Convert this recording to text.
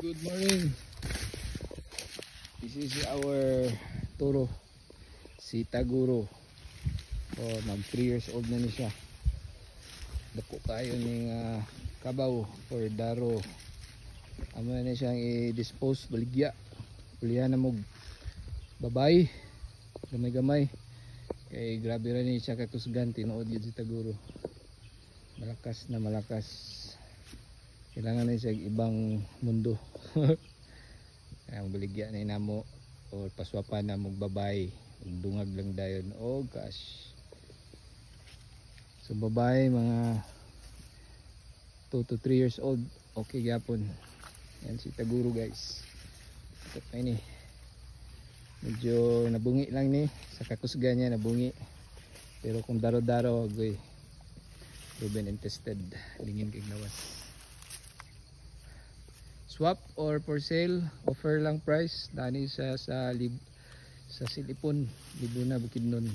Good morning. This is our toro, si Taguro. Oh, mag 3 years old na ni siya. Dako kayo ning kabaw for daro. Amo na siyang i-dispose baligya. Ulihan na mo babay. Gamay-gamay. Kay grabe ra ni siya kakusgan, tinuod yun si Taguro. Malakas na malakas. Kailangan na siya ibang mundo. Ang baligya na inamo o paswapan na magbabay, dungag lang dayon. Oh gosh. So babay mga 2 to 3 years old, okay gyapon. Yan si Taguro guys. Ito pa ini. Medyo nabungi lang ni sa kakusgan niya, nabungi. Pero kung daro-daro agoy proven and tested, lingin kay nawas. Swap or for sale, offer lang price dani sa silipon, libo na bukid nun.